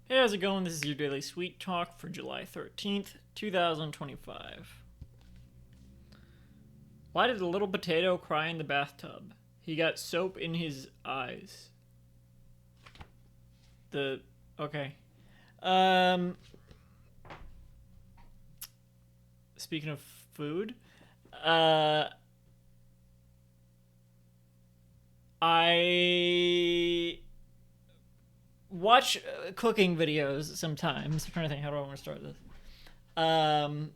Hey, how's it going? This is your daily sweet talk for July 13th, 2025. Why did a little potato cry in the bathtub? He got soap in his eyes. The. Okay. Um. Speaking of food, uh. I watch cooking videos sometimes. I'm trying to think, how do I want to start this? Um.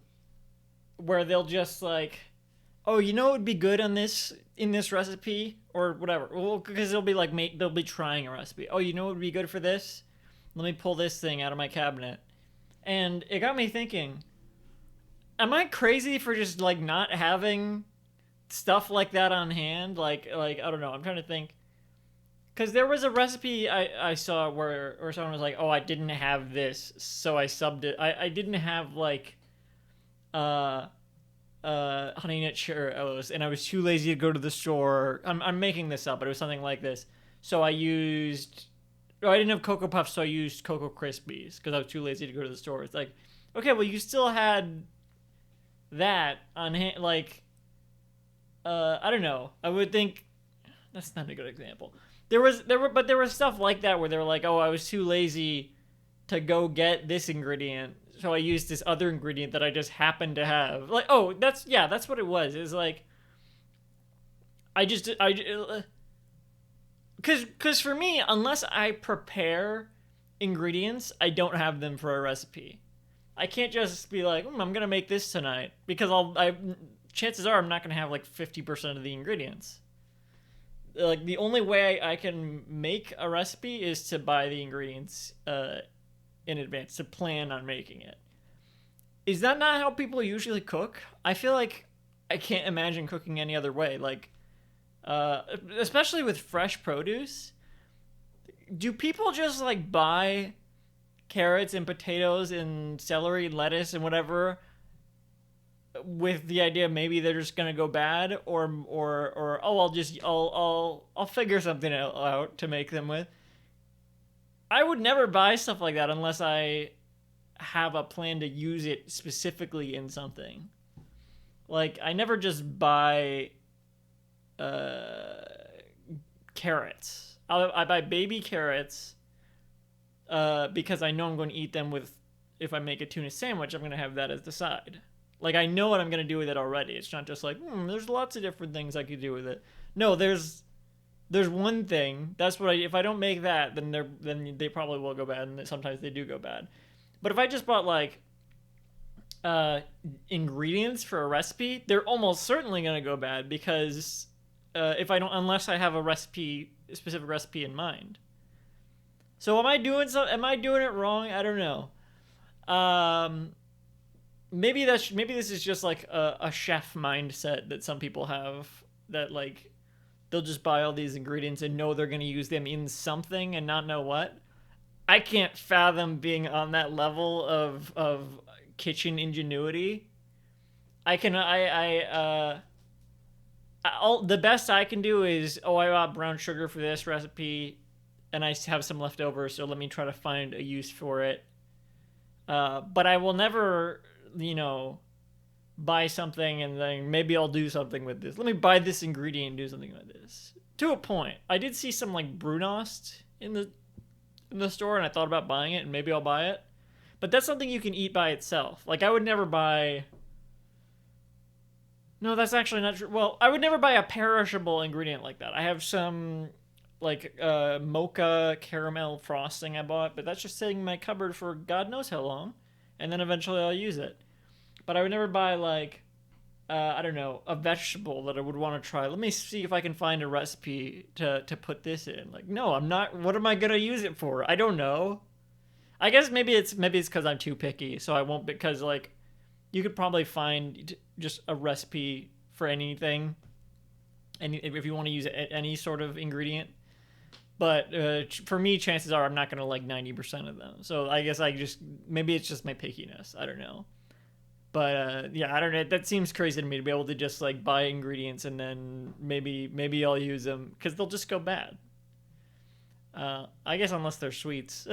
Where they'll just like, oh, you know what would be good on this in this recipe or whatever. Well, because they'll be like, they'll be trying a recipe. Oh, you know what would be good for this? Let me pull this thing out of my cabinet, and it got me thinking. Am I crazy for just like not having stuff like that on hand? Like I don't know. I'm trying to think. Because there was a recipe I saw where someone was like, oh, I didn't have this, so I subbed it. I didn't have like uh Honey Nut Cheerios, and I was too lazy to go to the store. I'm making this up, but it was something like this. So I used. Oh, I didn't have Cocoa Puffs, so I used Cocoa Krispies because I was too lazy to go to the store. It's like, okay, well, you still had that on hand. Like, I don't know. I would think that's not a good example. There was stuff like that where they were like, oh, I was too lazy to go get this ingredient, so I used this other ingredient that I just happened to have. Like, oh, that's what it was. It's like I because for me, unless I prepare ingredients, I don't have them for a recipe. I can't just be like, I'm gonna make this tonight because chances are I'm not gonna have like 50% of the ingredients. Like the only way I can make a recipe is to buy the ingredients in advance, to plan on making it. Is that not how people usually cook? I feel like I can't imagine cooking any other way. Like, especially with fresh produce, do people just like buy carrots and potatoes and celery and lettuce and whatever with the idea maybe they're just gonna go bad, or oh, I'll figure something out to make them with. I would never buy stuff like that unless I have a plan to use it specifically in something. Like I never just buy uh, carrots. I buy baby carrots because I know I'm going to eat them with. If I make a tuna sandwich, I'm going to have that as the side. Like I know what I'm going to do with it already. It's not just like there's lots of different things I could do with it. No, there's one thing. That's what if I don't make that, then they probably will go bad, and sometimes they do go bad. But if I just bought like uh, ingredients for a recipe, they're almost certainly gonna go bad because if I don't, unless I have a specific recipe in mind. So am I doing Am I doing it wrong? I don't know. Um, maybe this is just like a chef mindset that some people have, that like they'll just buy all these ingredients and know they're gonna use them in something and not know what. I can't fathom being on that level of kitchen ingenuity. I can all the best I can do is, oh, I bought brown sugar for this recipe and I have some left over, so let me try to find a use for it. But I will never, you know, buy something and then maybe I'll do something with this. Let me buy this ingredient and do something with this. To a point. I did see some like Brunost in the store, and I thought about buying it, and maybe I'll buy it. But that's something you can eat by itself. Like I would never buy. No, that's actually not true. Well, I would never buy a perishable ingredient like that. I have some like mocha caramel frosting I bought, but that's just sitting in my cupboard for God knows how long, and then eventually I'll use it. But I would never buy like I don't know, a vegetable that I would want to try. Let me see if I can find a recipe to put this in. Like, no, I'm not. What am I gonna use it for? I don't know. I guess maybe it's because I'm too picky, so I won't. Because like, you could probably find just a recipe for anything, and if you want to use any sort of ingredient. But for me, chances are I'm not gonna like 90% of them. So I guess I just maybe it's just my pickiness. I don't know. But yeah, I don't know. That seems crazy to me to be able to just like buy ingredients and then maybe I'll use them because they'll just go bad. I guess unless they're sweets.